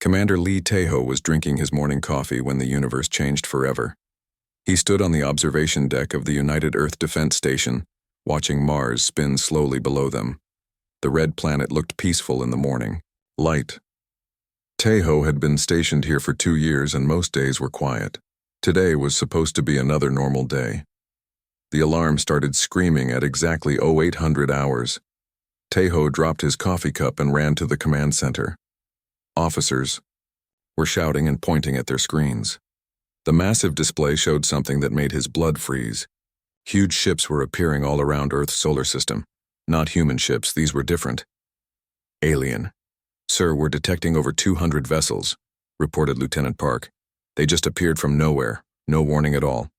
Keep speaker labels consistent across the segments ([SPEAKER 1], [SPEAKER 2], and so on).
[SPEAKER 1] Commander Lee Taeho was drinking his morning coffee when the universe changed forever. He stood on the observation deck of the United Earth Defense Station, watching Mars spin slowly below them. The red planet looked peaceful in the morning, light. Taeho had been stationed here for 2 years and most days were quiet. Today was supposed to be another normal day. The alarm started screaming at exactly 0800 hours. Taeho dropped his coffee cup and ran to the command center. Officers were shouting and pointing at their screens. The massive display showed something that made his blood freeze. Huge ships were appearing all around Earth's solar system. Not human ships, these were different. Alien. Sir, we're detecting over 200 vessels, reported Lieutenant Park. They just appeared from nowhere, no warning at all.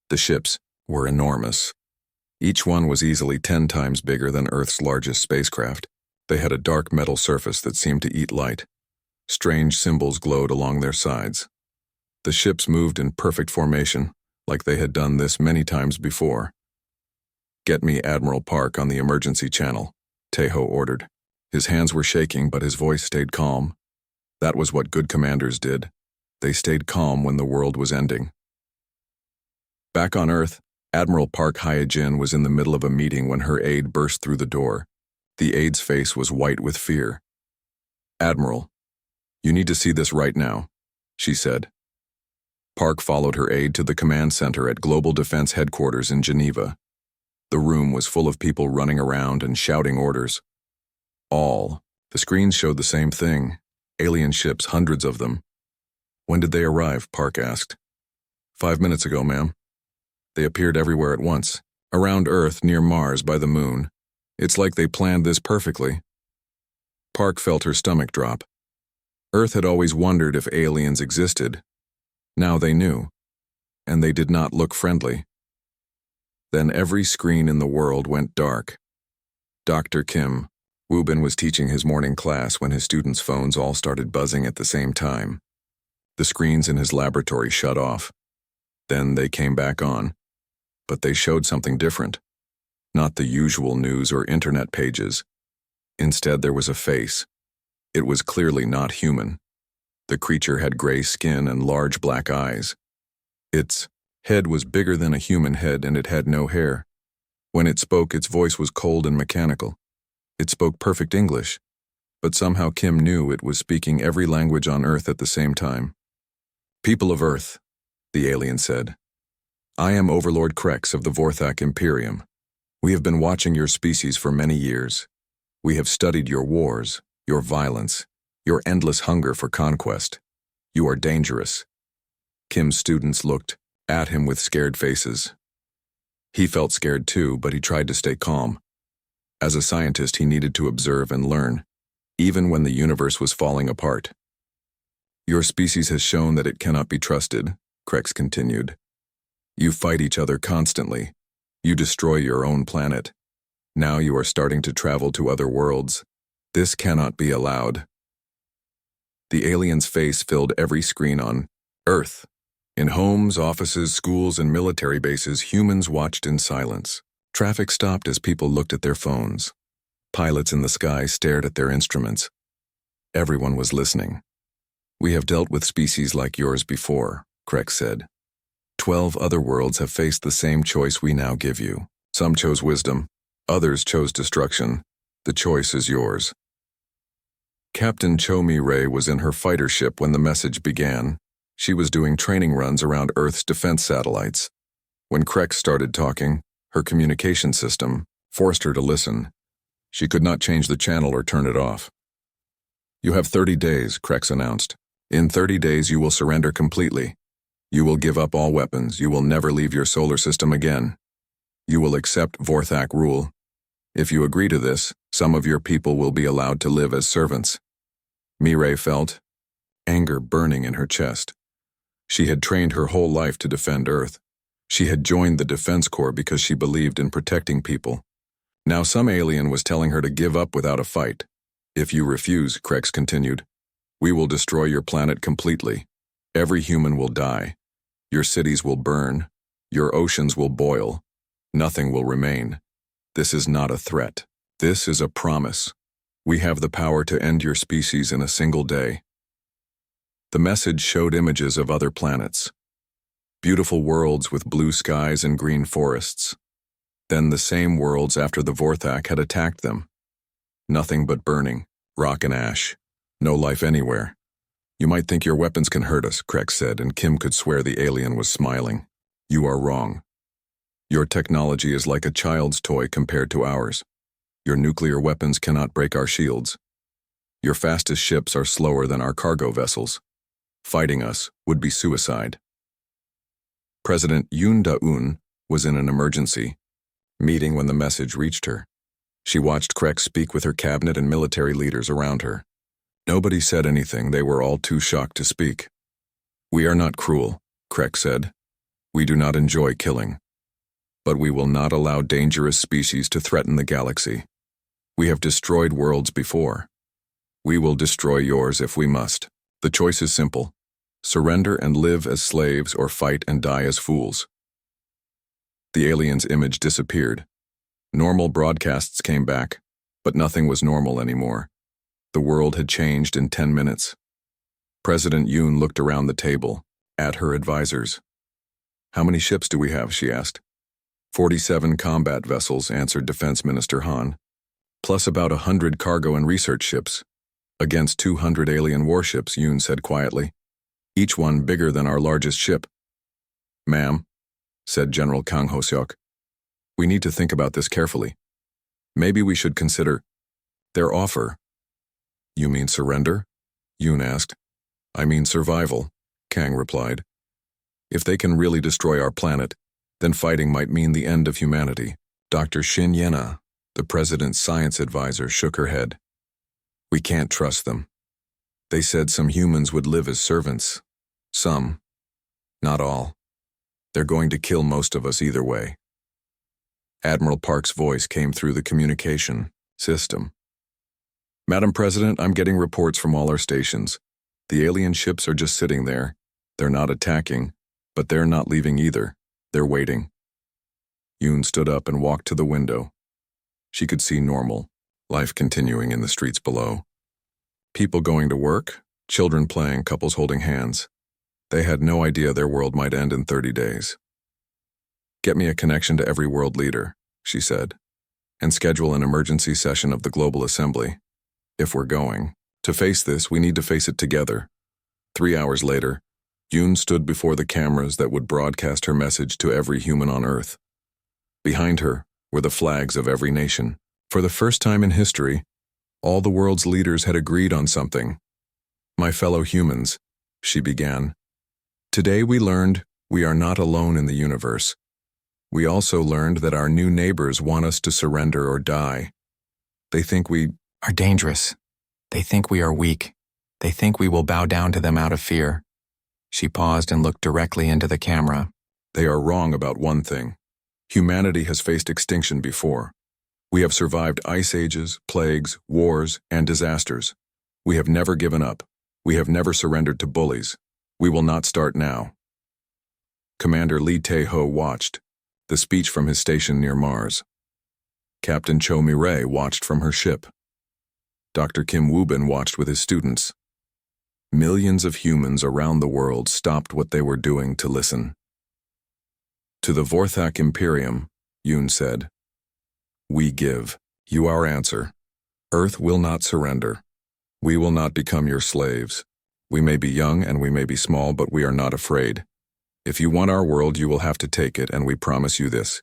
[SPEAKER 1] The ships were enormous. Each one was easily 10 times bigger than Earth's largest spacecraft. They had a dark metal surface that seemed to eat light. Strange symbols glowed along their sides. The ships moved in perfect formation, like they had done this many times before. "Get me Admiral Park on the emergency channel," Taeho ordered. His hands were shaking, but his voice stayed calm. That was what good commanders did. They stayed calm when the world was ending. Back on Earth, Admiral Park Hyojin was in the middle of a meeting when her aide burst through the door. The aide's face was white with fear. "Admiral, you need to see this right now," she said. Park followed her aide to the command center at Global Defense Headquarters in Geneva. The room was full of people running around and shouting orders. The screens showed the same thing. Alien ships, hundreds of them. "When did they arrive?" Park asked. 5 minutes ago, ma'am. They appeared everywhere at once. Around Earth, near Mars, by the moon. It's like they planned this perfectly. Park felt her stomach drop. Earth had always wondered if aliens existed. Now they knew. And they did not look friendly. Then every screen in the world went dark. Dr. Kim Woo-bin was teaching his morning class when his students' phones all started buzzing at the same time. The screens in his laboratory shut off. Then they came back on. But they showed something different. Not the usual news or internet pages. Instead, there was a face. It was clearly not human. The creature had gray skin and large black eyes. Its head was bigger than a human head and it had no hair. When it spoke, its voice was cold and mechanical. It spoke perfect English, but somehow Kim knew it was speaking every language on Earth at the same time. "People of Earth," the alien said. "I am Overlord Krex of the Vorthak Imperium. We have been watching your species for many years. We have studied your wars, your violence, your endless hunger for conquest. You are dangerous." Kim's students looked at him with scared faces. He felt scared too, but he tried to stay calm. As a scientist, he needed to observe and learn, even when the universe was falling apart. "Your species has shown that it cannot be trusted," Krex continued. "You fight each other constantly. You destroy your own planet. Now you are starting to travel to other worlds. This cannot be allowed." The alien's face filled every screen on Earth. In homes, offices, schools, and military bases, humans watched in silence. Traffic stopped as people looked at their phones. Pilots in the sky stared at their instruments. Everyone was listening. "We have dealt with species like yours before," Krex said. 12 other worlds have faced the same choice we now give you. Some chose wisdom, others chose destruction. The choice is yours. Captain Cho Mi-rae was in her fighter ship when the message began. She was doing training runs around Earth's defense satellites. When Krex started talking, her communication system forced her to listen. She could not change the channel or turn it off. "You have 30 days, Krex announced. In 30 days you will surrender completely. You will give up all weapons. You will never leave your solar system again. You will accept Vorthak rule. If you agree to this, some of your people will be allowed to live as servants." Mi-rae felt anger burning in her chest. She had trained her whole life to defend Earth. She had joined the Defense Corps because she believed in protecting people. Now some alien was telling her to give up without a fight. "If you refuse," Krex continued, "we will destroy your planet completely. Every human will die. Your cities will burn. Your oceans will boil. Nothing will remain. This is not a threat. This is a promise. We have the power to end your species in a single day. The message showed images of other planets. Beautiful worlds with blue skies and green forests. Then the same worlds after the Vorthak had attacked them. Nothing but burning, rock and ash. No life anywhere. You might think your weapons can hurt us, Krex said, and Kim could swear the alien was smiling. You are wrong. Your technology is like a child's toy compared to ours. Your nuclear weapons cannot break our shields. Your fastest ships are slower than our cargo vessels. Fighting us would be suicide. President Yoon Da-un was in an emergency meeting when the message reached her. She watched Krex speak with her cabinet and military leaders around her. Nobody said anything, they were all too shocked to speak. We are not cruel, Krex said. We do not enjoy killing. But we will not allow dangerous species to threaten the galaxy. We have destroyed worlds before. We will destroy yours if we must. The choice is simple. Surrender and live as slaves or fight and die as fools. The alien's image disappeared. Normal broadcasts came back, but nothing was normal anymore. The world had changed in 10 minutes. President Yoon looked around the table, at her advisors. How many ships do we have, she asked. 47 combat vessels, answered Defense Minister Han, plus about 100 cargo and research ships. Against 200 alien warships, Yoon said quietly. Each one bigger than our largest ship. Ma'am, said General Kang Ho-seok, we need to think about this carefully. Maybe we should consider their offer. You mean surrender? Yoon asked. I mean survival, Kang replied. If they can really destroy our planet, then fighting might mean the end of humanity. Dr. Shin Yena, the president's science advisor, shook her head. We can't trust them. They said some humans would live as servants. Some. Not all. They're going to kill most of us either way. Admiral Park's voice came through the communication system. Madam President, I'm getting reports from all our stations. The alien ships are just sitting there. They're not attacking, but they're not leaving either. They're waiting. Yoon stood up and walked to the window. She could see normal, life continuing in the streets below. People going to work, children playing, couples holding hands. They had no idea their world might end in 30 days. Get me a connection to every world leader, she said, and schedule an emergency session of the Global Assembly. If we're going to face this, we need to face it together. 3 hours later, Yoon stood before the cameras that would broadcast her message to every human on Earth. Behind her were the flags of every nation. For the first time in history, all the world's leaders had agreed on something. My fellow humans, she began. Today we learned we are not alone in the universe. We also learned that our new neighbors want us to surrender or die. They think we are dangerous. They think we are weak. They think we will bow down to them out of fear. She paused and looked directly into the camera. They are wrong about one thing. Humanity has faced extinction before. We have survived ice ages, plagues, wars, and disasters. We have never given up. We have never surrendered to bullies. We will not start now. Commander Lee Tae-ho watched, the speech from his station near Mars. Captain Cho Mi-rae watched from her ship. Dr. Kim Woo-bin watched with his students. Millions of humans around the world stopped what they were doing to listen. To the Vorthak Imperium, Yoon said, we give you our answer. Earth will not surrender. We will not become your slaves. We may be young and we may be small, but we are not afraid. If you want our world, you will have to take it, and we promise you this.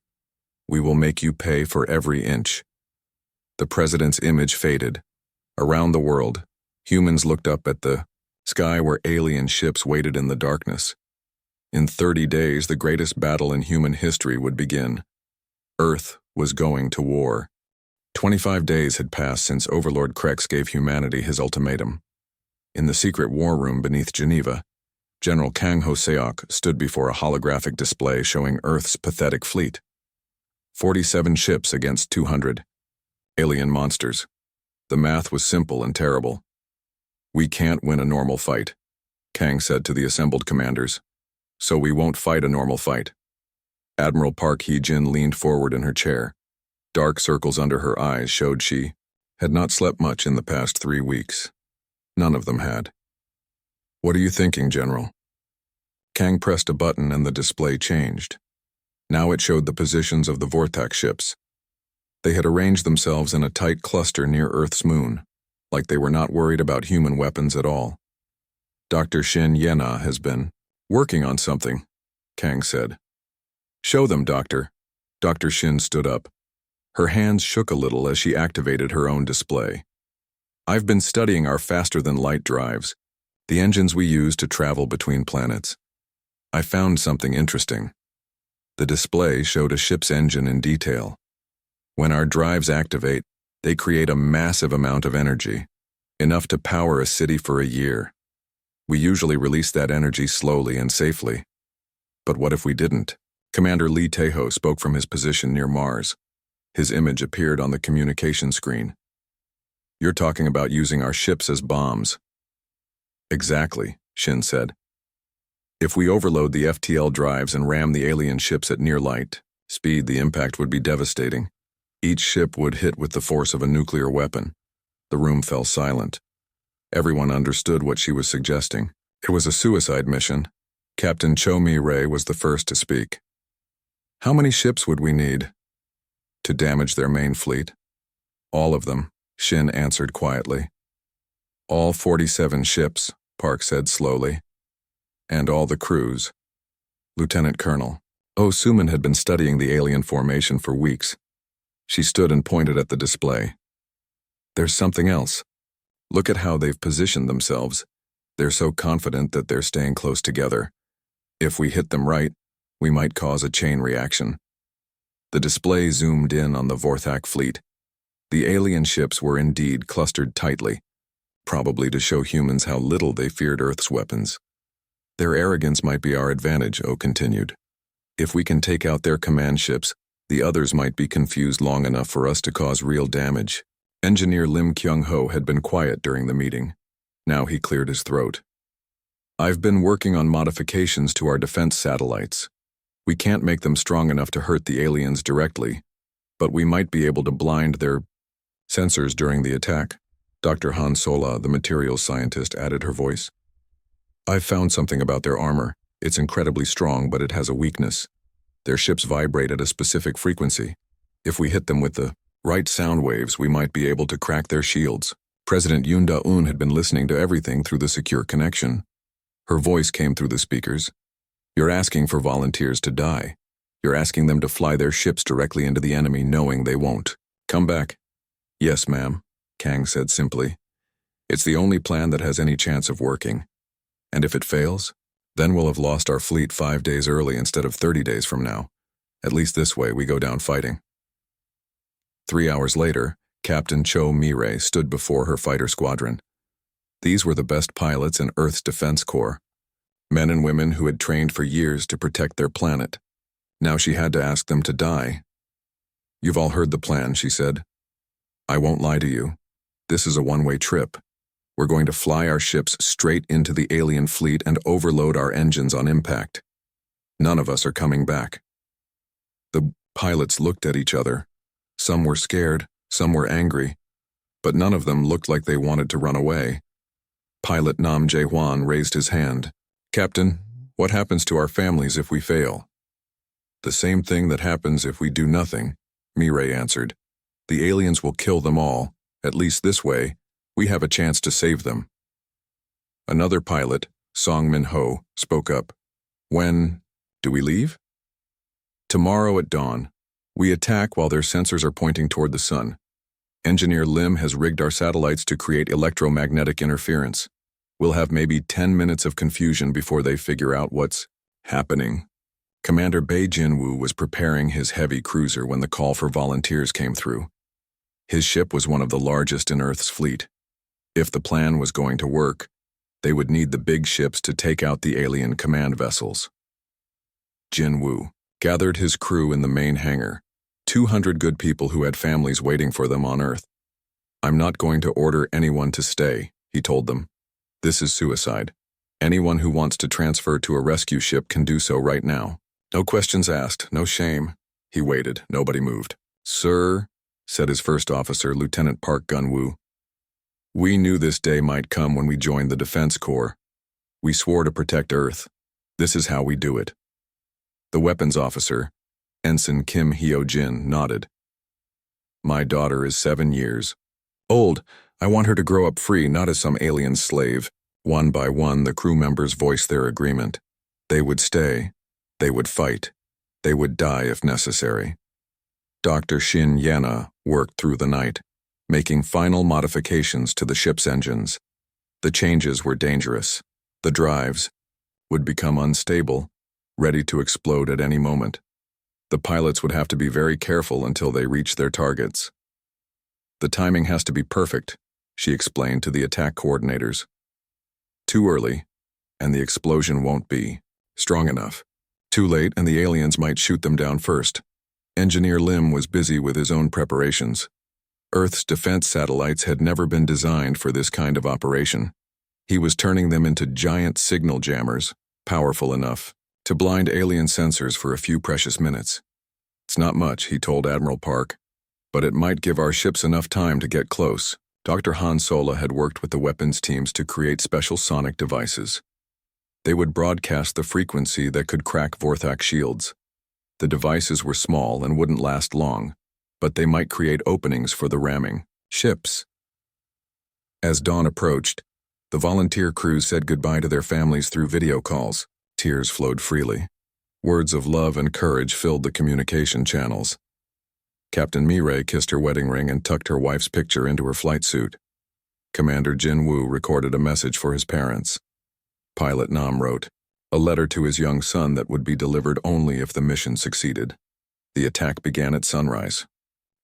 [SPEAKER 1] We will make you pay for every inch. The president's image faded. Around the world, humans looked up at the sky where alien ships waited in the darkness. In 30 days, the greatest battle in human history would begin. Earth was going to war. 25 days had passed since Overlord Krex gave humanity his ultimatum. In the secret war room beneath Geneva, General Kang Ho-seok stood before a holographic display showing Earth's pathetic fleet. 47 ships against 200. Alien monsters. The math was simple and terrible. We can't win a normal fight, Kang said to the assembled commanders. So we won't fight a normal fight. Admiral Park Hee-jin leaned forward in her chair. Dark circles under her eyes showed she had not slept much in the past 3 weeks. None of them had. What are you thinking, General? Kang pressed a button and the display changed. Now it showed the positions of the Vortex ships. They had arranged themselves in a tight cluster near Earth's moon, like they were not worried about human weapons at all. Dr. Shin Yena has been working on something, Kang said. Show them, Doctor. Dr. Shin stood up. Her hands shook a little as she activated her own display. I've been studying our faster-than-light drives, the engines we use to travel between planets. I found something interesting. The display showed a ship's engine in detail. When our drives activate, they create a massive amount of energy, enough to power a city for a year. We usually release that energy slowly and safely. But what if we didn't? Commander Lee Taeho spoke from his position near Mars. His image appeared on the communication screen. You're talking about using our ships as bombs. Exactly, Shin said. If we overload the FTL drives and ram the alien ships at near light speed, the impact would be devastating. Each ship would hit with the force of a nuclear weapon. The room fell silent. Everyone understood what she was suggesting. It was a suicide mission. Captain Cho Mi-rae was the first to speak. How many ships would we need to damage their main fleet? All of them, Shin answered quietly. All 47 ships, Park said slowly. And all the crews. Lieutenant Colonel. Oh, Suman had been studying the alien formation for weeks. She stood and pointed at the display. There's something else. Look at how they've positioned themselves. They're so confident that they're staying close together. If we hit them right, we might cause a chain reaction. The display zoomed in on the Vorthak fleet. The alien ships were indeed clustered tightly, probably to show humans how little they feared Earth's weapons. Their arrogance might be our advantage, O continued. If we can take out their command ships, the others might be confused long enough for us to cause real damage. Engineer Lim Kyung-ho had been quiet during the meeting. Now he cleared his throat. I've been working on modifications to our defense satellites. We can't make them strong enough to hurt the aliens directly, but we might be able to blind their sensors during the attack. Dr. Han Sola, the materials scientist, added her voice. I've found something about their armor. It's incredibly strong, but it has a weakness. Their ships vibrate at a specific frequency. If we hit them with the right sound waves, we might be able to crack their shields. President Yoon Da-eun had been listening to everything through the secure connection. Her voice came through the speakers. You're asking for volunteers to die. You're asking them to fly their ships directly into the enemy, knowing they won't. Come back. Yes, ma'am, Kang said simply. It's the only plan that has any chance of working. And if it fails, then we'll have lost our fleet 5 days early instead of 30 days from now. At least this way we go down fighting. 3 hours later, Captain Cho Mi-rae stood before her fighter squadron. These were the best pilots in Earth's Defense Corps, men and women who had trained for years to protect their planet. Now she had to ask them to die. You've all heard the plan, she said. I won't lie to you. This is a one-way trip. We're going to fly our ships straight into the alien fleet and overload our engines on impact. None of us are coming back. The pilots looked at each other. Some were scared, some were angry, but none of them looked like they wanted to run away. Pilot Nam Jae-hwan raised his hand. Captain, what happens to our families if we fail? The same thing that happens if we do nothing, Mi-rae answered. The aliens will kill them all. At least this way, we have a chance to save them. Another pilot, Song Min-ho, spoke up. When do we leave? Tomorrow at dawn. We attack while their sensors are pointing toward the sun. Engineer Lim has rigged our satellites to create electromagnetic interference. We'll have maybe 10 minutes of confusion before they figure out what's happening. Commander Bae Jin-woo was preparing his heavy cruiser when the call for volunteers came through. His ship was one of the largest in Earth's fleet. If the plan was going to work, they would need the big ships to take out the alien command vessels. Jin-woo gathered his crew in the main hangar, 200 good people who had families waiting for them on Earth. I'm not going to order anyone to stay, he told them. This is suicide. Anyone who wants to transfer to a rescue ship can do so right now. No questions asked, no shame. He waited, nobody moved. Sir, said his first officer, Lieutenant Park Gun-woo. We knew this day might come when we joined the Defense Corps. We swore to protect Earth. This is how we do it. The weapons officer, Ensign Kim Hyo-jin, nodded. My daughter is 7 years old. I want her to grow up free, not as some alien slave. One by one, the crew members voiced their agreement. They would stay. They would fight. They would die if necessary. Dr. Shin Yana worked through the night, making final modifications to the ship's engines. The changes were dangerous. The drives would become unstable, ready to explode at any moment. The pilots would have to be very careful until they reached their targets. The timing has to be perfect, she explained to the attack coordinators. Too early, and the explosion won't be strong enough. Too late, and the aliens might shoot them down first. Engineer Lim was busy with his own preparations. Earth's defense satellites had never been designed for this kind of operation. He was turning them into giant signal jammers, powerful enough to blind alien sensors for a few precious minutes. It's not much, he told Admiral Park, but it might give our ships enough time to get close. Dr. Han Sola had worked with the weapons teams to create special sonic devices. They would broadcast the frequency that could crack Vorthak shields. The devices were small and wouldn't last long, but they might create openings for the ramming ships. As dawn approached, the volunteer crews said goodbye to their families through video calls. Tears flowed freely. Words of love and courage filled the communication channels. Captain Mireille kissed her wedding ring and tucked her wife's picture into her flight suit. Commander Jin Woo recorded a message for his parents. Pilot Nam wrote a letter to his young son that would be delivered only if the mission succeeded. The attack began at sunrise.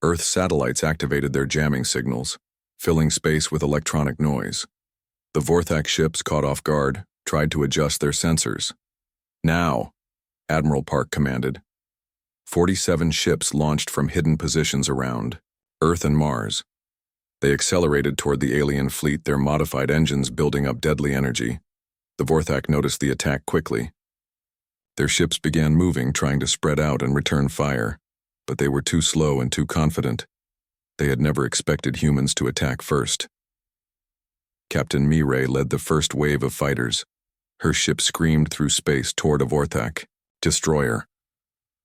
[SPEAKER 1] Earth satellites activated their jamming signals, filling space with electronic noise. The Vorthak ships, caught off guard, tried to adjust their sensors. Now, Admiral Park commanded. 47 ships launched from hidden positions around Earth and Mars. They accelerated toward the alien fleet, their modified engines building up deadly energy. The Vorthak noticed the attack quickly. Their ships began moving, trying to spread out and return fire, but they were too slow and too confident. They had never expected humans to attack first. Captain Mireille led the first wave of fighters. Her ship screamed through space toward a Vorthak destroyer.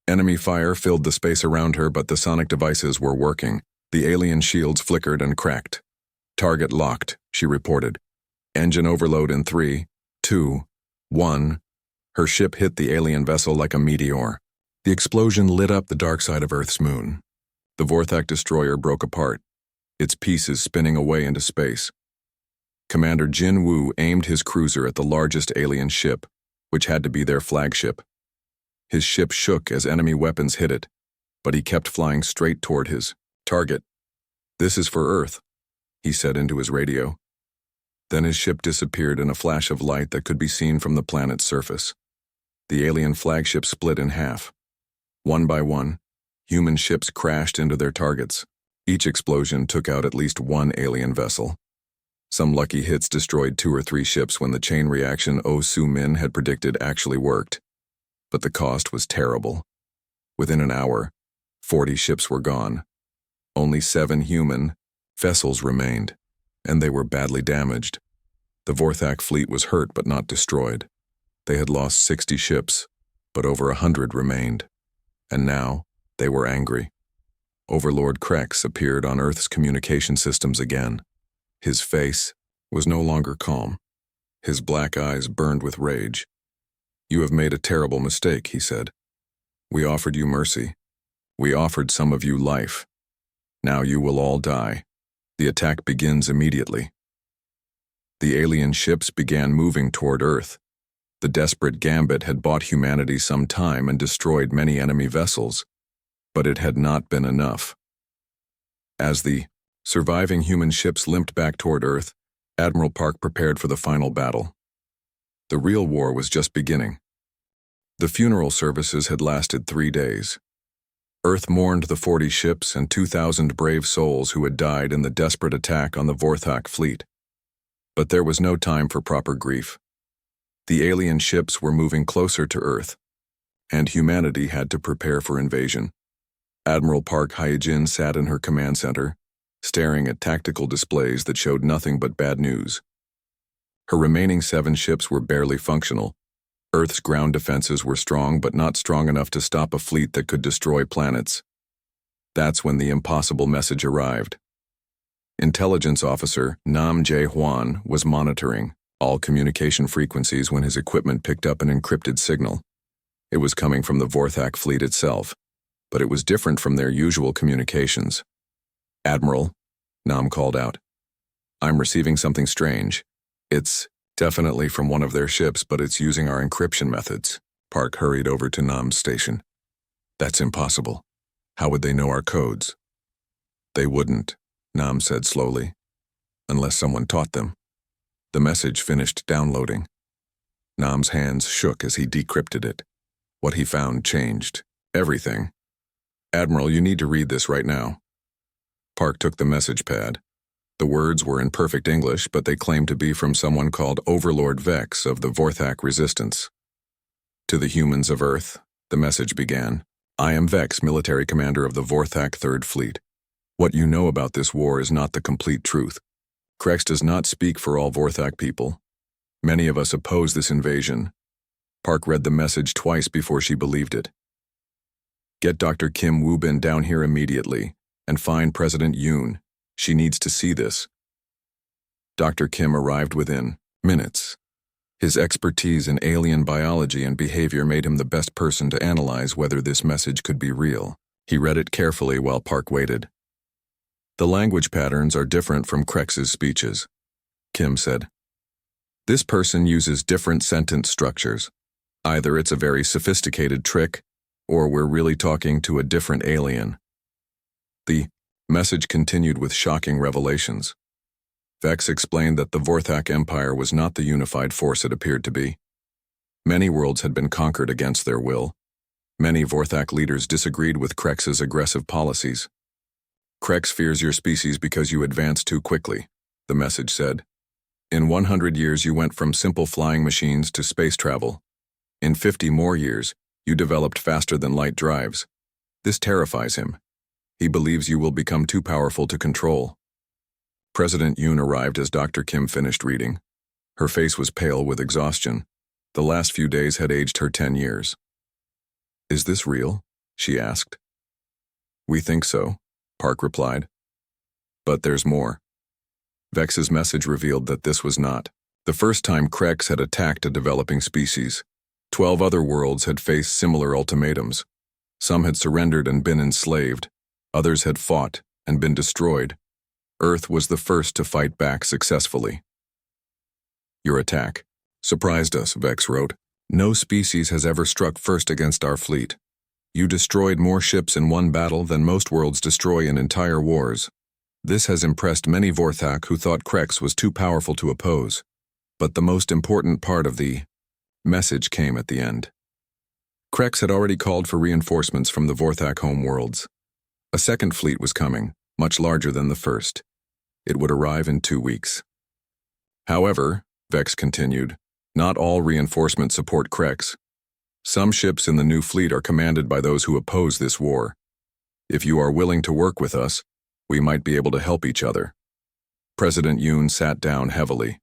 [SPEAKER 1] Enemy fire filled the space around her, but the sonic devices were working. The alien shields flickered and cracked. Target locked, she reported. Engine overload in 3, 2, 1. Her ship hit the alien vessel like a meteor. The explosion lit up the dark side of Earth's moon. The Vorthak destroyer broke apart, its pieces spinning away into space. Commander Jin Woo aimed his cruiser at the largest alien ship, which had to be their flagship. His ship shook as enemy weapons hit it, but he kept flying straight toward his target. "This is for Earth," he said into his radio. Then his ship disappeared in a flash of light that could be seen from the planet's surface. The alien flagship split in half. One by one, human ships crashed into their targets. Each explosion took out at least one alien vessel. Some lucky hits destroyed 2 or 3 ships when the chain reaction Oh Soo-min had predicted actually worked. But the cost was terrible. Within an hour, 40 ships were gone. Only 7 human vessels remained, and they were badly damaged. The Vorthak fleet was hurt but not destroyed. They had lost 60 ships, but over 100 remained. And now, they were angry. Overlord Krex appeared on Earth's communication systems again. His face was no longer calm. His black eyes burned with rage. "You have made a terrible mistake," he said. "We offered you mercy. We offered some of you life. Now you will all die. The attack begins immediately." The alien ships began moving toward Earth. The desperate gambit had bought humanity some time and destroyed many enemy vessels, but it had not been enough. As the surviving human ships limped back toward Earth, Admiral Park prepared for the final battle. The real war was just beginning. The funeral services had lasted 3 days. Earth mourned the 40 ships and 2,000 brave souls who had died in the desperate attack on the Vorthak fleet. But there was no time for proper grief. The alien ships were moving closer to Earth, and humanity had to prepare for invasion. Admiral Park Hyejin sat in her command center, staring at tactical displays that showed nothing but bad news. Her remaining 7 ships were barely functional. Earth's ground defenses were strong, but not strong enough to stop a fleet that could destroy planets. That's when the impossible message arrived. Intelligence Officer Nam Jae Hwan was monitoring all communication frequencies when his equipment picked up an encrypted signal. It was coming from the Vorthak fleet itself, but it was different from their usual communications. "Admiral," Nam called out, "I'm receiving something strange. It's definitely from one of their ships, but it's using our encryption methods." Park hurried over to Nam's station. "That's impossible. How would they know our codes?" "They wouldn't," Nam said slowly, "unless someone taught them." The message finished downloading. Nam's hands shook as he decrypted it. What he found changed everything. "Admiral, you need to read this right now." Park took the message pad. The words were in perfect English, but they claimed to be from someone called Overlord Vex of the Vorthak Resistance. "To the humans of Earth," the message began, "I am Vex, military commander of the Vorthak Third Fleet. What you know about this war is not the complete truth. Krex does not speak for all Vorthak people. Many of us oppose this invasion." Park read the message twice before she believed it. "Get Dr. Kim Woo-bin down here immediately, and find President Yoon. She needs to see this." Dr. Kim arrived within minutes. His expertise in alien biology and behavior made him the best person to analyze whether this message could be real. He read it carefully while Park waited. "The language patterns are different from Krex's speeches," Kim said. "This person uses different sentence structures. Either it's a very sophisticated trick, or we're really talking to a different alien." The message continued with shocking revelations. Vex explained that the Vorthak Empire was not the unified force it appeared to be. Many worlds had been conquered against their will. Many Vorthak leaders disagreed with Krex's aggressive policies. "Krex fears your species because you advance too quickly," the message said. "In 100 years you went from simple flying machines to space travel. In 50 more years, you developed faster than light drives. This terrifies him. He believes you will become too powerful to control." President Yoon arrived as Dr. Kim finished reading. Her face was pale with exhaustion. The last few days had aged her 10 years. "Is this real?" she asked. "We think so," Park replied. "But there's more." Vex's message revealed that this was not the first time Krex had attacked a developing species. 12 other worlds had faced similar ultimatums. Some had surrendered and been enslaved. Others had fought and been destroyed. Earth was the first to fight back successfully. "Your attack surprised us," Vex wrote. "No species has ever struck first against our fleet. You destroyed more ships in one battle than most worlds destroy in entire wars. This has impressed many Vorthak who thought Krex was too powerful to oppose. But the most important part of the message came at the end. Krex had already called for reinforcements from the Vorthak home worlds. A second fleet was coming, much larger than the first. It would arrive in 2 weeks. However, Vex continued, not all reinforcements support Krex. Some ships in the new fleet are commanded by those who oppose this war. If you are willing to work with us, we might be able to help each other." President Yoon sat down heavily.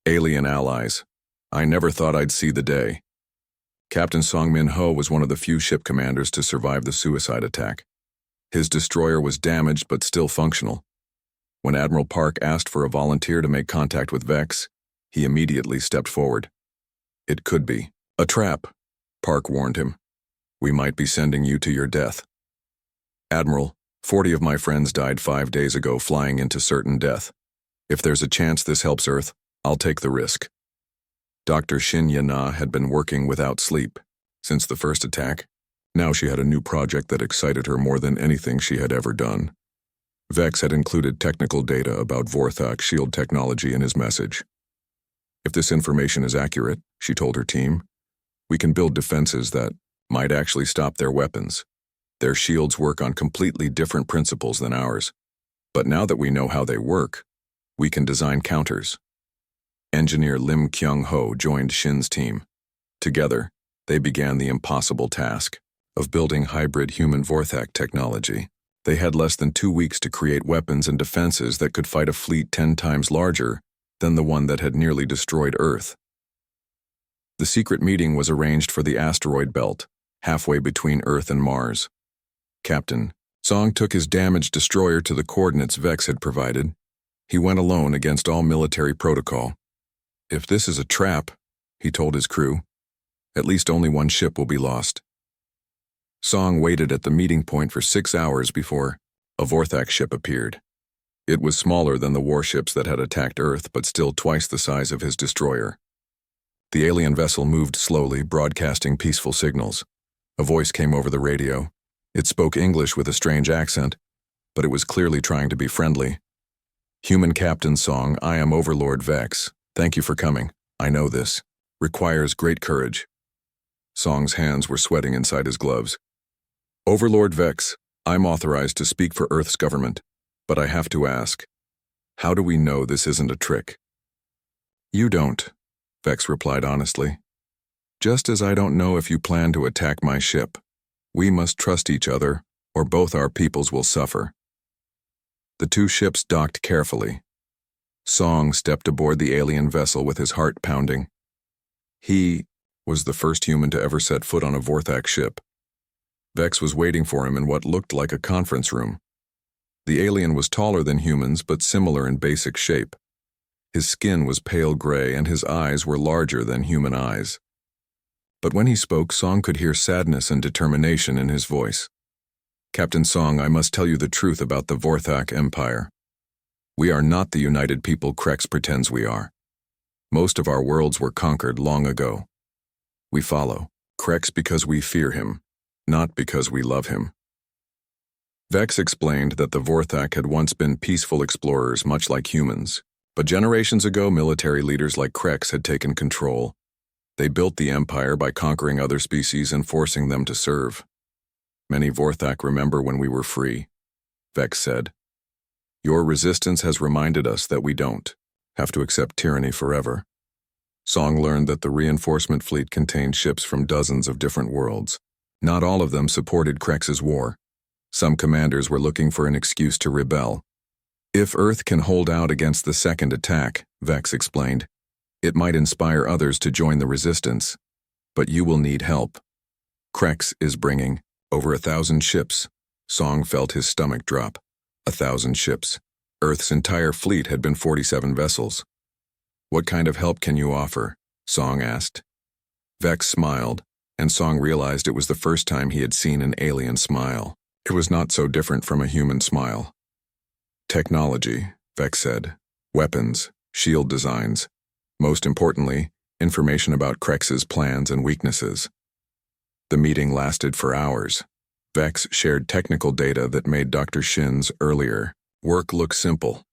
[SPEAKER 1] "Alien allies. I never thought I'd see the day." Captain Song Min Ho was one of the few ship commanders to survive the suicide attack. His destroyer was damaged but still functional. When Admiral Park asked for a volunteer to make contact with Vex, he immediately stepped forward. "It could be a trap," Park warned him. "We might be sending you to your death." "Admiral, 40 of my friends died 5 days ago flying into certain death. If there's a chance this helps Earth, I'll take the risk." Dr. Shin Yana had been working without sleep since the first attack. Now she had a new project that excited her more than anything she had ever done. Vex had included technical data about Vorthak shield technology in his message. "If this information is accurate," she told her team, "we can build defenses that might actually stop their weapons. Their shields work on completely different principles than ours. But now that we know how they work, we can design counters." Engineer Lim Kyung-ho joined Shin's team. Together, they began the impossible task of building hybrid human Vorthak technology. They had less than 2 weeks to create weapons and defenses that could fight a fleet 10 times larger than the one that had nearly destroyed Earth. The secret meeting was arranged for the asteroid belt, halfway between Earth and Mars. Captain Song took his damaged destroyer to the coordinates Vex had provided. He went alone against all military protocol. "If this is a trap," he told his crew, "at least only one ship will be lost." Song waited at the meeting point for 6 hours before a Vorthak ship appeared. It was smaller than the warships that had attacked Earth, but still twice the size of his destroyer. The alien vessel moved slowly, broadcasting peaceful signals. A voice came over the radio. It spoke English with a strange accent, but it was clearly trying to be friendly. "Human Captain Song, I am Overlord Vex. Thank you for coming. I know this requires great courage." Song's hands were sweating inside his gloves. "Overlord Vex, I'm authorized to speak for Earth's government, but I have to ask, how do we know this isn't a trick?" "You don't," Vex replied honestly. "Just as I don't know if you plan to attack my ship. We must trust each other, or both our peoples will suffer." The two ships docked carefully. Song stepped aboard the alien vessel with his heart pounding. He was the first human to ever set foot on a Vorthak ship. Vex was waiting for him in what looked like a conference room. The alien was taller than humans, but similar in basic shape. His skin was pale gray, and his eyes were larger than human eyes. But when he spoke, Song could hear sadness and determination in his voice. "Captain Song, I must tell you the truth about the Vorthak Empire. We are not the united people Krex pretends we are. Most of our worlds were conquered long ago. We follow Krex because we fear him, not because we love him." Vex explained that the Vorthak had once been peaceful explorers much like humans, but generations ago military leaders like Krex had taken control. They built the empire by conquering other species and forcing them to serve. "Many Vorthak remember when we were free," Vex said. "Your resistance has reminded us that we don't have to accept tyranny forever." Song learned that the reinforcement fleet contained ships from dozens of different worlds. Not all of them supported Krex's war. Some commanders were looking for an excuse to rebel. "If Earth can hold out against the second attack," Vex explained, "it might inspire others to join the resistance. But you will need help. Krex is bringing over 1,000 ships." Song felt his stomach drop. 1,000 ships. Earth's entire fleet had been 47 vessels. "What kind of help can you offer?" Song asked. Vex smiled, and Song realized it was the first time he had seen an alien smile. It was not so different from a human smile. "Technology," Vex said. "Weapons, shield designs. Most importantly, information about Krex's plans and weaknesses." The meeting lasted for hours. Vex shared technical data that made Dr. Shin's earlier work look simple.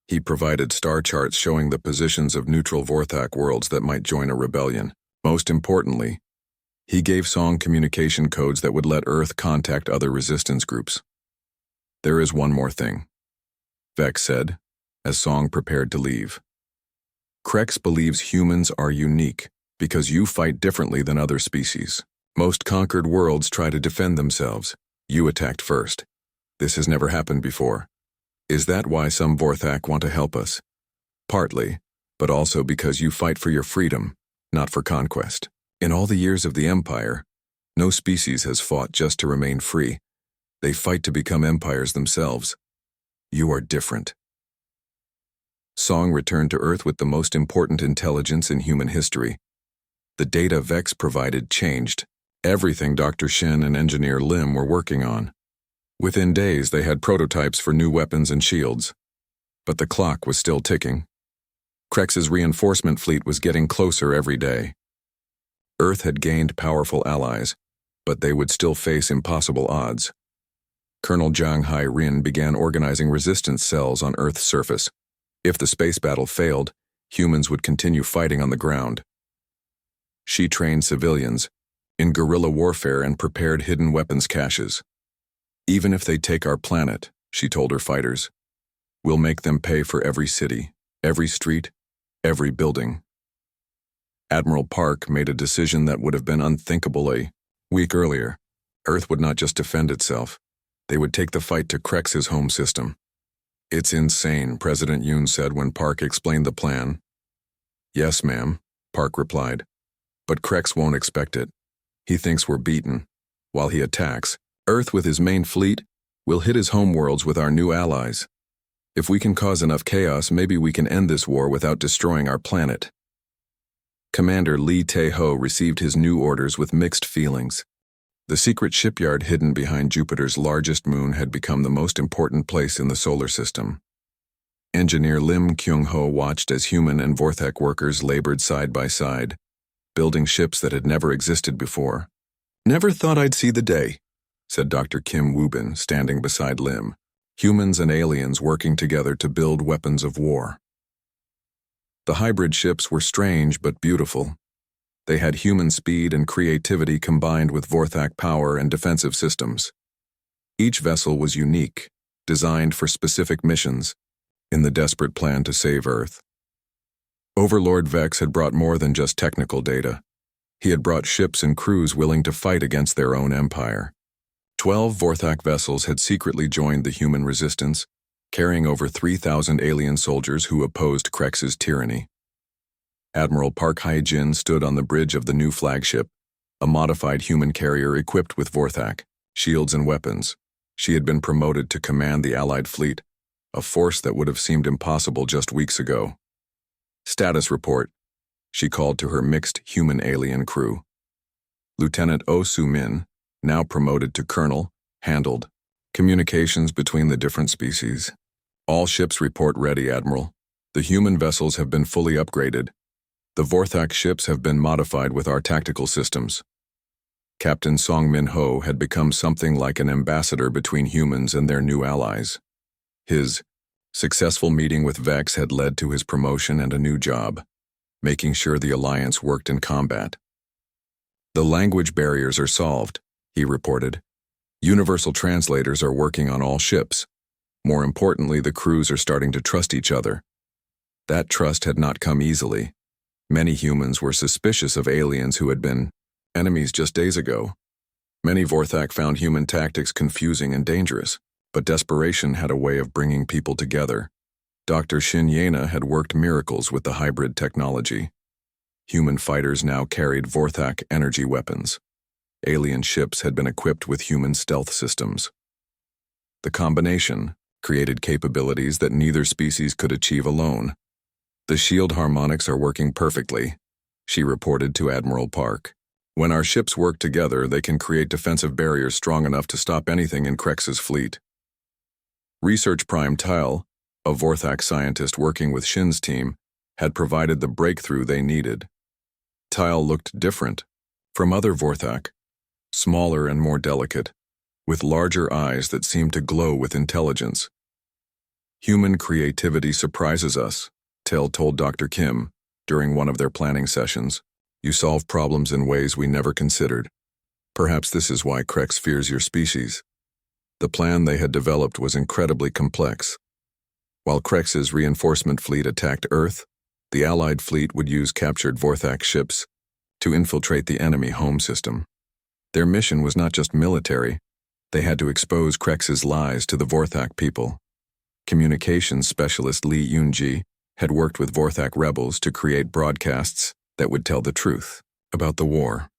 [SPEAKER 1] He provided star charts showing the positions of neutral Vorthak worlds that might join a rebellion. Most importantly, he gave Song communication codes that would let Earth contact other resistance groups. "There is one more thing," Vex said, as Song prepared to leave. "Krex believes humans are unique because you fight differently than other species. Most conquered worlds try to defend themselves. You attacked first. This has never happened before. Is that why some Vorthak want to help us? Partly, but also because you fight for your freedom, not for conquest. In all the years of the Empire, no species has fought just to remain free. They fight to become empires themselves. You are different." Song returned to Earth with the most important intelligence in human history. The data Vex provided changed everything Dr. Shin and Engineer Lim were working on. Within days, they had prototypes for new weapons and shields. But the clock was still ticking. Krex's reinforcement fleet was getting closer every day. Earth had gained powerful allies, but they would still face impossible odds. Colonel Zhang Hai-Rin began organizing resistance cells on Earth's surface. If the space battle failed, humans would continue fighting on the ground. She trained civilians in guerrilla warfare and prepared hidden weapons caches. "Even if they take our planet," she told her fighters, "we'll make them pay for every city, every street, every building." Admiral Park made a decision that would have been unthinkable a week earlier. Earth would not just defend itself. They would take the fight to Krex's home system. It's insane, President Yoon said when Park explained the plan. Yes, ma'am, Park replied. But Krex won't expect it. He thinks we're beaten. While he attacks, Earth with his main fleet will hit his homeworlds with our new allies. If we can cause enough chaos, maybe we can end this war without destroying our planet. Commander Lee Tae-ho received his new orders with mixed feelings. The secret shipyard hidden behind Jupiter's largest moon had become the most important place in the solar system. Engineer Lim Kyung-ho watched as human and Vorthak workers labored side by side, building ships that had never existed before. Never thought I'd see the day, said Dr. Kim Woo-bin, standing beside Lim. Humans and aliens working together to build weapons of war. The hybrid ships were strange but beautiful. They had human speed and creativity combined with Vorthak power and defensive systems. Each vessel was unique, designed for specific missions, in the desperate plan to save Earth. Overlord Vex had brought more than just technical data. He had brought ships and crews willing to fight against their own empire. 12 Vorthak vessels had secretly joined the human resistance, carrying over 3,000 alien soldiers who opposed Krex's tyranny. Admiral Park Hae-jin stood on the bridge of the new flagship, a modified human carrier equipped with Vorthak, shields and weapons. She had been promoted to command the Allied fleet, a force that would have seemed impossible just weeks ago. Status report, she called to her mixed human-alien crew. Lieutenant Oh Soo-min, now promoted to colonel, handled communications between the different species. All ships report ready, Admiral. The human vessels have been fully upgraded. The Vorthak ships have been modified with our tactical systems. Captain Song Min-ho had become something like an ambassador between humans and their new allies. His successful meeting with Vex had led to his promotion and a new job, making sure the alliance worked in combat. The language barriers are solved, he reported. Universal translators are working on all ships. More importantly, the crews are starting to trust each other. That trust had not come easily. Many humans were suspicious of aliens who had been enemies just days ago. Many Vorthak found human tactics confusing and dangerous, but desperation had a way of bringing people together. Dr. Shin Yena had worked miracles with the hybrid technology. Human fighters now carried Vorthak energy weapons. Alien ships had been equipped with human stealth systems. The combination created capabilities that neither species could achieve alone. The shield harmonics are working perfectly, she reported to Admiral Park. When our ships work together, they can create defensive barriers strong enough to stop anything in Krex's fleet. Research Prime Tile, a Vorthak scientist working with Shin's team, had provided the breakthrough they needed. Tile looked different from other Vorthak, smaller and more delicate, with larger eyes that seemed to glow with intelligence. Human creativity surprises us, Tell told Dr. Kim during one of their planning sessions. You solve problems in ways we never considered. Perhaps this is why Krex fears your species. The plan they had developed was incredibly complex. While Krex's reinforcement fleet attacked Earth, the Allied fleet would use captured Vorthak ships to infiltrate the enemy home system. Their mission was not just military. They had to expose Krex's lies to the Vorthak people. Communications specialist Lee Yoon-ji had worked with Vorthak rebels to create broadcasts that would tell the truth about the war.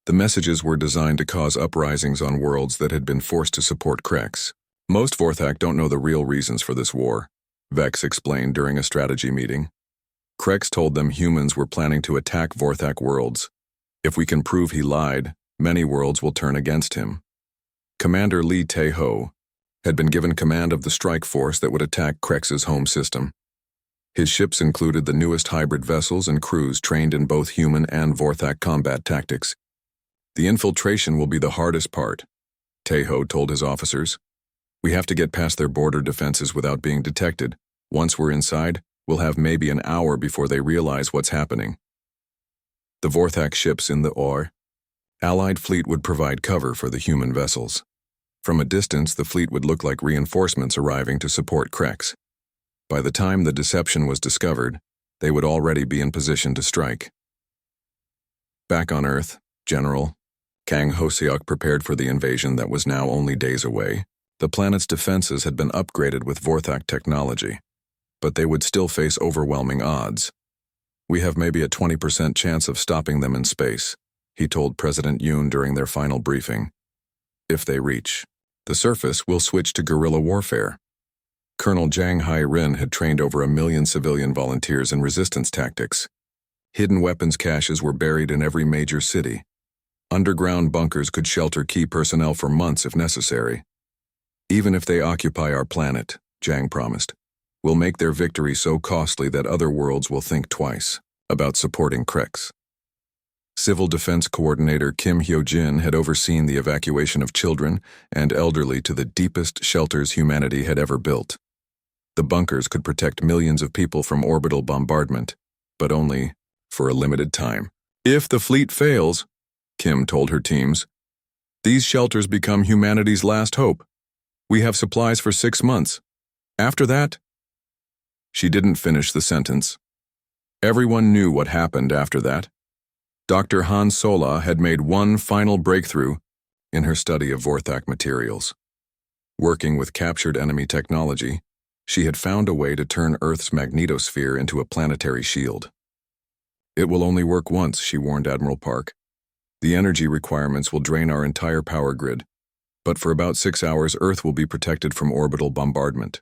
[SPEAKER 1] The messages were designed to cause uprisings on worlds that had been forced to support Krex. Most Vorthak don't know the real reasons for this war, Vex explained during a strategy meeting. Krex told them humans were planning to attack Vorthak worlds. If we can prove he lied, many worlds will turn against him. Commander Lee Tae-ho had been given command of the strike force that would attack Krex's home system. His ships included the newest hybrid vessels and crews trained in both human and Vorthak combat tactics. The infiltration will be the hardest part, Tae-ho told his officers. We have to get past their border defenses without being detected. Once we're inside, we'll have maybe an hour before they realize what's happening. The Vorthak ships in the Allied fleet would provide cover for the human vessels. From a distance, the fleet would look like reinforcements arriving to support Krex. By the time the deception was discovered, they would already be in position to strike. Back on Earth, General Kang Ho-seok prepared for the invasion that was now only days away. The planet's defenses had been upgraded with Vorthak technology, but they would still face overwhelming odds. "We have maybe a 20% chance of stopping them in space," he told President Yoon during their final briefing. "If they reach the surface, we'll switch to guerrilla warfare." Colonel Jang Hai-rin had trained over 1 million civilian volunteers in resistance tactics. Hidden weapons caches were buried in every major city. Underground bunkers could shelter key personnel for months if necessary. "Even if they occupy our planet," Jang promised, "we'll make their victory so costly that other worlds will think twice about supporting Krex." Civil Defense Coordinator Kim Hyo-jin had overseen the evacuation of children and elderly to the deepest shelters humanity had ever built. The bunkers could protect millions of people from orbital bombardment, but only for a limited time. "If the fleet fails," Kim told her teams, "these shelters become humanity's last hope. We have supplies for 6 months. After that—" She didn't finish the sentence. Everyone knew what happened after that. Dr. Han Sola had made one final breakthrough in her study of Vorthak materials. Working with captured enemy technology, she had found a way to turn Earth's magnetosphere into a planetary shield. "It will only work once," she warned Admiral Park. "The energy requirements will drain our entire power grid, but for about 6 hours Earth will be protected from orbital bombardment."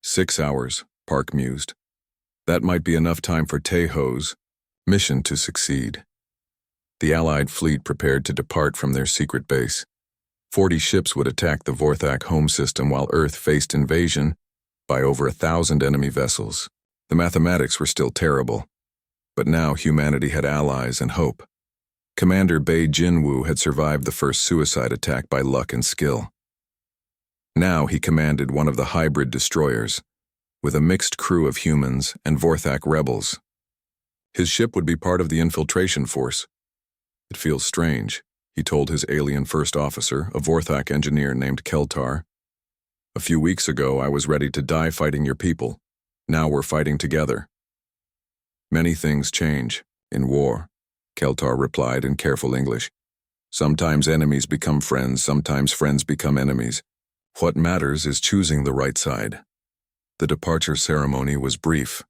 [SPEAKER 1] 6 hours, Park mused. That might be enough time for Taeho's mission to succeed. The Allied fleet prepared to depart from their secret base. 40 ships would attack the Vorthak home system while Earth faced invasion by over 1,000 enemy vessels. The mathematics were still terrible, but now humanity had allies and hope. Commander Bae Jinwoo had survived the first suicide attack by luck and skill. Now he commanded one of the hybrid destroyers, with a mixed crew of humans and Vorthak rebels. His ship would be part of the infiltration force. "It feels strange," he told his alien first officer, a Vorthak engineer named Keltar. "A few weeks ago I was ready to die fighting your people. Now we're fighting together." "Many things change in war," Keltar replied in careful English. "Sometimes enemies become friends, sometimes friends become enemies. What matters is choosing the right side." The departure ceremony was brief.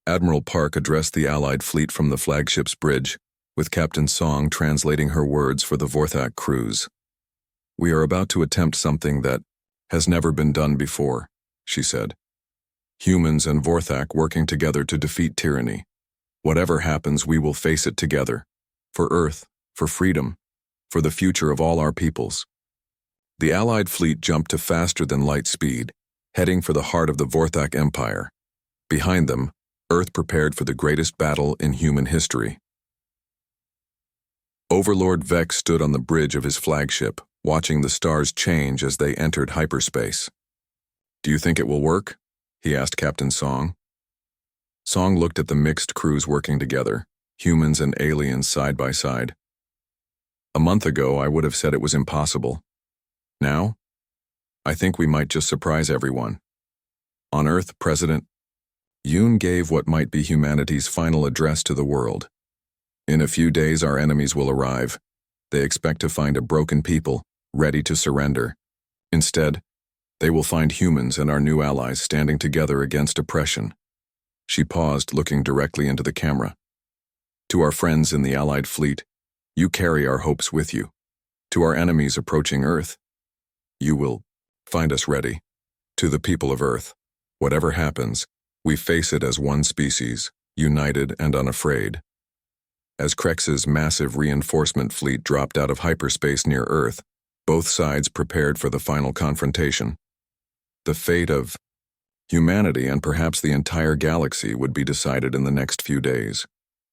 [SPEAKER 1] Admiral Park addressed the Allied fleet from the flagship's bridge, with Captain Song translating her words for the Vorthak crews. "We are about to attempt something that has never been done before," she said. "Humans and Vorthak working together to defeat tyranny. Whatever happens, we will face it together. For Earth, for freedom, for the future of all our peoples." The Allied fleet jumped to faster-than-light speed, heading for the heart of the Vorthak Empire. Behind them, Earth prepared for the greatest battle in human history. Overlord Vex stood on the bridge of his flagship, watching the stars change as they entered hyperspace. "Do you think it will work?" he asked Captain Song. Song looked at the mixed crews working together, humans and aliens side by side. "A month ago, I would have said it was impossible. Now, I think we might just surprise everyone." On Earth, President Yoon gave what might be humanity's final address to the world. "In a few days, our enemies will arrive. They expect to find a broken people, ready to surrender. Instead, they will find humans and our new allies standing together against oppression." She paused, looking directly into the camera. "To our friends in the Allied fleet, you carry our hopes with you. To our enemies approaching Earth, you will find us ready. To the people of Earth, whatever happens, we face it as one species, united and unafraid." As Krex's massive reinforcement fleet dropped out of hyperspace near Earth, both sides prepared for the final confrontation. The fate of humanity and perhaps the entire galaxy would be decided in the next few days.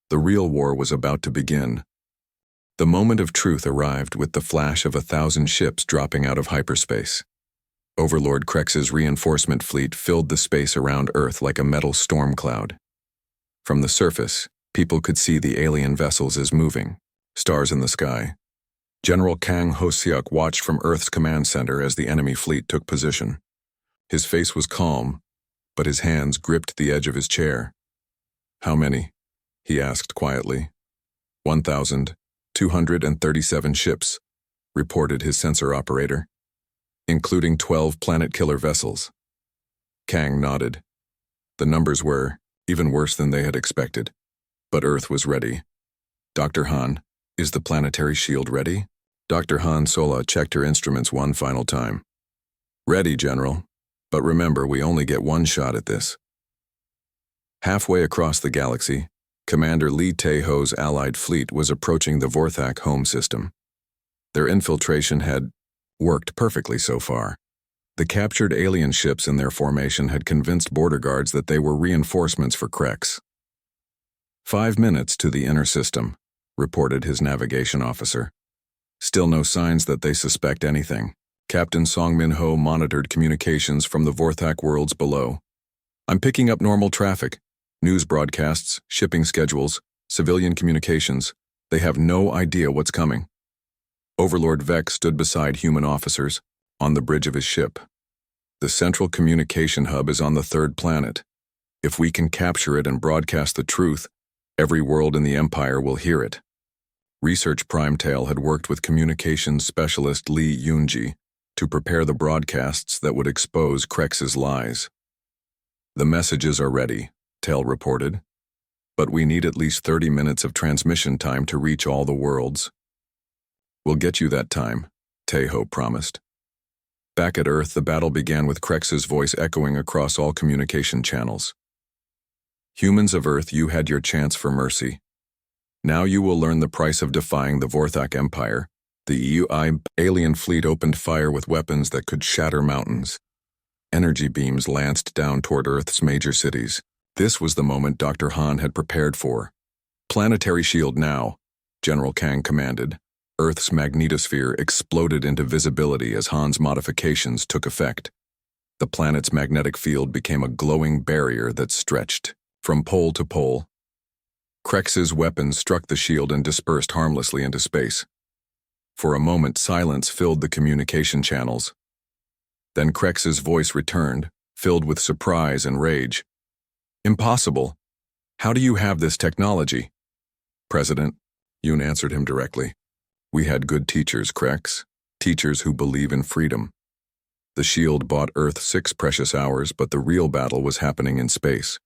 [SPEAKER 1] The real war was about to begin. The moment of truth arrived with the flash of 1,000 ships dropping out of hyperspace. Overlord Krex's reinforcement fleet filled the space around Earth like a metal storm cloud. From the surface, people could see the alien vessels as moving stars in the sky. General Kang Ho-seok watched from Earth's command center as the enemy fleet took position. His face was calm, but his hands gripped the edge of his chair. "How many?" he asked quietly. 1,237 ships, reported his sensor operator. including 12 planet-killer vessels. Kang nodded. The numbers were even worse than they had expected, but Earth was ready. Dr. Han, is the planetary shield ready? Dr. Han Solo checked her instruments one final time. Ready, General, but remember we only get one shot at this. Halfway across the galaxy, Commander Lee Tae-ho's Allied fleet was approaching the Vorthak home system. Their infiltration had worked perfectly so far. The captured alien ships in their formation had convinced border guards that they were reinforcements for Krex. 5 minutes to the inner system, reported his navigation officer. Still no signs that they suspect anything. Captain Song Min-ho monitored communications from the Vorthak worlds below. I'm picking up normal traffic. News broadcasts, shipping schedules, civilian communications. They have no idea what's coming. Overlord Vex stood beside human officers, on the bridge of his ship. The central communication hub is on the third planet. If we can capture it and broadcast the truth, every world in the Empire will hear it. Research Primetail had worked with communications specialist Lee Yoonji to prepare the broadcasts that would expose Krex's lies. The messages are ready, Tail reported, but we need at least 30 minutes of transmission time to reach all the worlds. We'll get you that time, Tae-ho promised. Back at Earth, the battle began with Krex's voice echoing across all communication channels. Humans of Earth, you had your chance for mercy. Now you will learn the price of defying the Vorthak Empire. The EU alien fleet opened fire with weapons that could shatter mountains. Energy beams lanced down toward Earth's major cities. This was the moment Dr. Han had prepared for. Planetary shield now, General Kang commanded. Earth's magnetosphere exploded into visibility as Han's modifications took effect. The planet's magnetic field became a glowing barrier that stretched from pole to pole. Krex's weapons struck the shield and dispersed harmlessly into space. For a moment, silence filled the communication channels. Then Krex's voice returned, filled with surprise and rage. Impossible. How do you have this technology? President, Yoon answered him directly. We had good teachers, Krex. Teachers who believe in freedom. The shield bought Earth 6 precious hours, but the real battle was happening in space.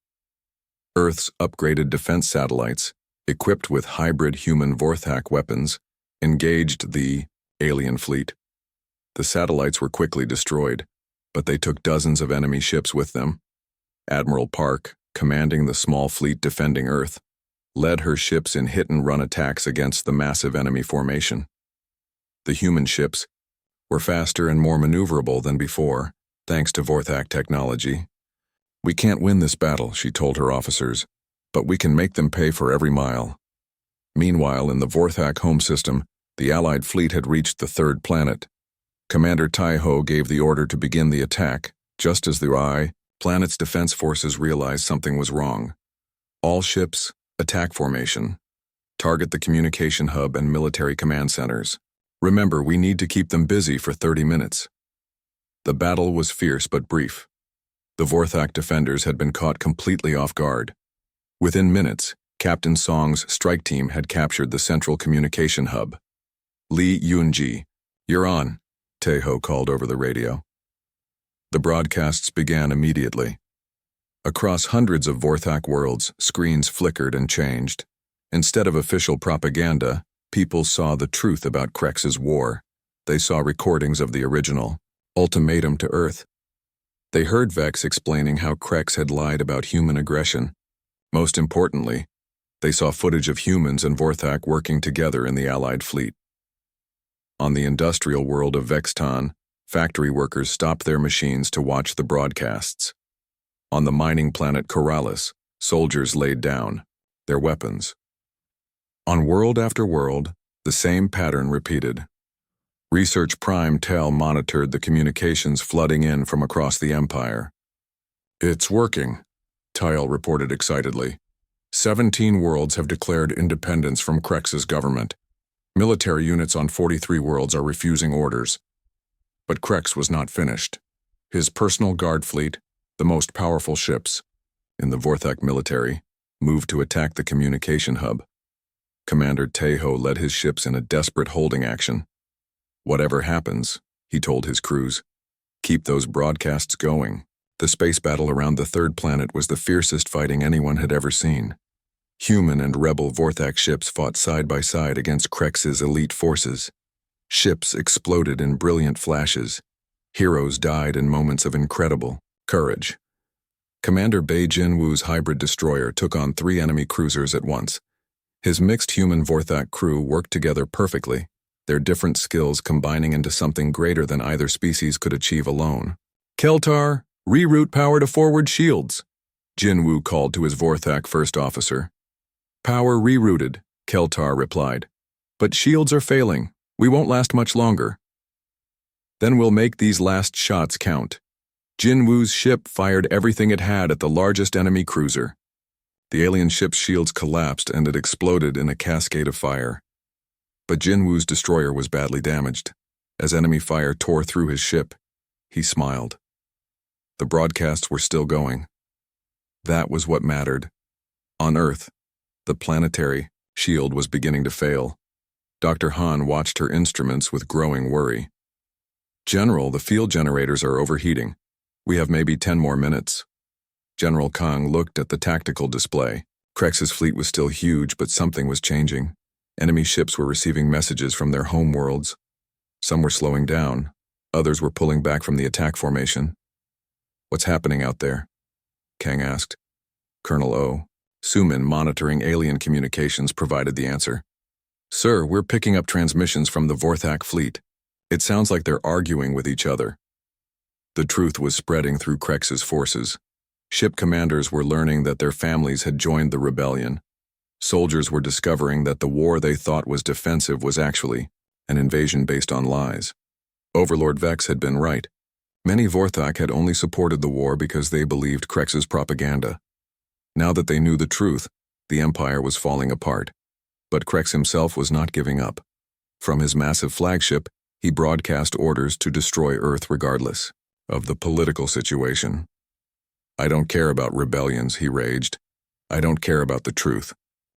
[SPEAKER 1] Earth's upgraded defense satellites, equipped with hybrid human Vorthak weapons, engaged the alien fleet. The satellites were quickly destroyed, but they took dozens of enemy ships with them. Admiral Park, commanding the small fleet defending Earth, led her ships in hit-and-run attacks against the massive enemy formation. The human ships were faster and more maneuverable than before, thanks to Vorthak technology. We can't win this battle, she told her officers, but we can make them pay for every mile. Meanwhile, in the Vorthak home system, the Allied fleet had reached the third planet. Commander Tae-ho gave the order to begin the attack, just as the planet's defense forces realized something was wrong. All ships, attack formation. Target the communication hub and military command centers. Remember, we need to keep them busy for 30 minutes. The battle was fierce but brief. The Vorthak defenders had been caught completely off guard. Within minutes, Captain Song's strike team had captured the central communication hub. Lee Yoonji, you're on, Tae-ho called over the radio. The broadcasts began immediately. Across hundreds of Vorthak worlds, screens flickered and changed. Instead of official propaganda, people saw the truth about Krex's war. They saw recordings of the original ultimatum to Earth. They heard Vex explaining how Krex had lied about human aggression. Most importantly, they saw footage of humans and Vorthak working together in the Allied fleet. On the industrial world of Vexton, factory workers stopped their machines to watch the broadcasts. On the mining planet Corrales, soldiers laid down their weapons. On world after world, the same pattern repeated. Research Primetail monitored the communications flooding in from across the Empire. It's working, Tile reported excitedly. 17 worlds have declared independence from Krex's government. Military units on 43 worlds are refusing orders. But Krex was not finished. His personal guard fleet, the most powerful ships in the Vorthak military, moved to attack the communication hub. Commander Tae-ho led his ships in a desperate holding action. Whatever happens, he told his crews, Keep those broadcasts going. The space battle around the third planet was the fiercest fighting anyone had ever seen. Human and rebel Vorthak ships fought side by side against Krex's elite forces. Ships exploded in brilliant flashes. Heroes died in moments of incredible courage. Commander Bei Jinwu's hybrid destroyer took on 3 enemy cruisers at once. His mixed human Vorthak crew worked together perfectly, their different skills combining into something greater than either species could achieve alone. Keltar, reroute power to forward shields, Jinwu called to his Vorthak first officer. Power rerouted, Keltar replied. But shields are failing. We won't last much longer. Then we'll make these last shots count. Jinwu's ship fired everything it had at the largest enemy cruiser. The alien ship's shields collapsed and it exploded in a cascade of fire. But Jinwu's destroyer was badly damaged. As enemy fire tore through his ship, he smiled. The broadcasts were still going. That was what mattered. On Earth, the planetary shield was beginning to fail. Dr. Han watched her instruments with growing worry. General, the field generators are overheating. We have maybe 10 more minutes. General Kang looked at the tactical display. Krex's fleet was still huge, but something was changing. Enemy ships were receiving messages from their home worlds. Some were slowing down. Others were pulling back from the attack formation. What's happening out there? Kang asked. Colonel O. Sumin, monitoring alien communications, provided the answer. Sir, we're picking up transmissions from the Vorthak fleet. It sounds like they're arguing with each other. The truth was spreading through Krex's forces. Ship commanders were learning that their families had joined the rebellion. Soldiers were discovering that the war they thought was defensive was actually an invasion based on lies. Overlord Vex had been right. Many Vorthak had only supported the war because they believed Krex's propaganda. Now that they knew the truth, the Empire was falling apart. But Krex himself was not giving up. From his massive flagship, he broadcast orders to destroy Earth regardless of the political situation. I don't care about rebellions, he raged. I don't care about the truth.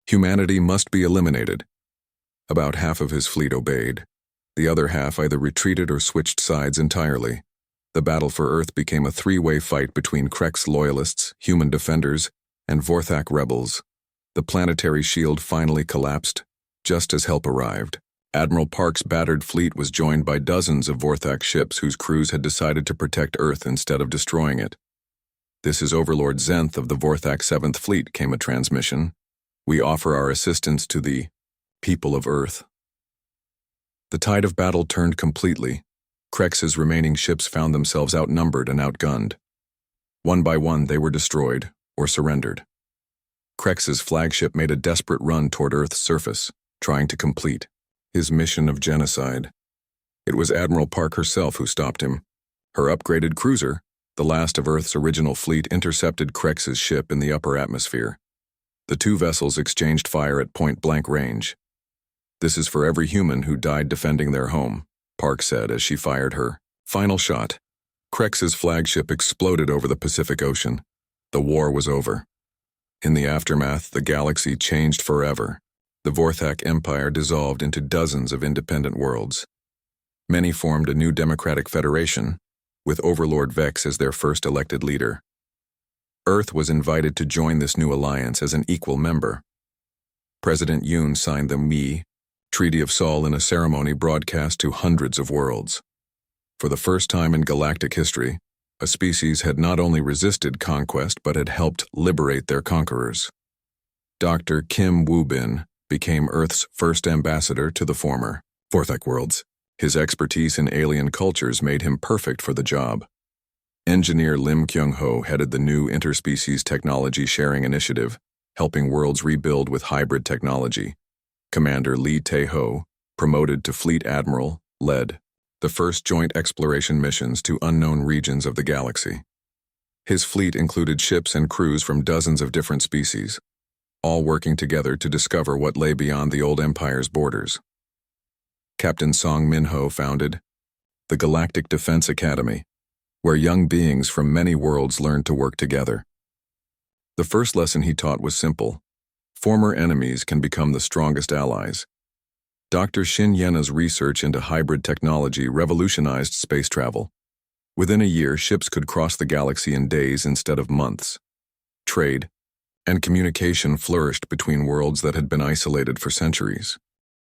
[SPEAKER 1] Humanity must be eliminated. About half of his fleet obeyed. The other half either retreated or switched sides entirely. The battle for Earth became a 3-way fight between Krex loyalists, human defenders, and Vorthak rebels. The planetary shield finally collapsed, just as help arrived. Admiral Park's battered fleet was joined by dozens of Vorthak ships whose crews had decided to protect Earth instead of destroying it. This is Overlord Zenth of the Vorthak 7th Fleet, came a transmission. We offer our assistance to the people of Earth. The tide of battle turned completely. Krex's remaining ships found themselves outnumbered and outgunned. One by one, they were destroyed or surrendered. Krex's flagship made a desperate run toward Earth's surface, trying to complete his mission of genocide. It was Admiral Park herself who stopped him. Her upgraded cruiser, the last of Earth's original fleet, intercepted Krex's ship in the upper atmosphere. The 2 vessels exchanged fire at point-blank range. This is for every human who died defending their home, Park said as she fired her final shot. Krex's flagship exploded over the Pacific Ocean. The war was over. In the aftermath, the galaxy changed forever. The Vorthak Empire dissolved into dozens of independent worlds. Many formed a new democratic federation, with Overlord Vex as their first elected leader. Earth was invited to join this new alliance as an equal member. President Yoon signed the Mi Treaty of Sol in a ceremony broadcast to hundreds of worlds. For the first time in galactic history, a species had not only resisted conquest but had helped liberate their conquerors. Dr. Kim Woo-bin became Earth's first ambassador to the former Vorthak worlds. His expertise in alien cultures made him perfect for the job. Engineer Lim Kyung-ho headed the new interspecies technology sharing initiative, helping worlds rebuild with hybrid technology. Commander Lee Tae-ho, promoted to Fleet Admiral, led the first joint exploration missions to unknown regions of the galaxy. His fleet included ships and crews from dozens of different species, all working together to discover what lay beyond the old Empire's borders. Captain Song Min-ho founded the Galactic Defense Academy, where young beings from many worlds learned to work together. The first lesson he taught was simple: former enemies can become the strongest allies. Dr. Shin Yena's research into hybrid technology revolutionized space travel. Within a year, ships could cross the galaxy in days instead of months. Trade and communication flourished between worlds that had been isolated for centuries.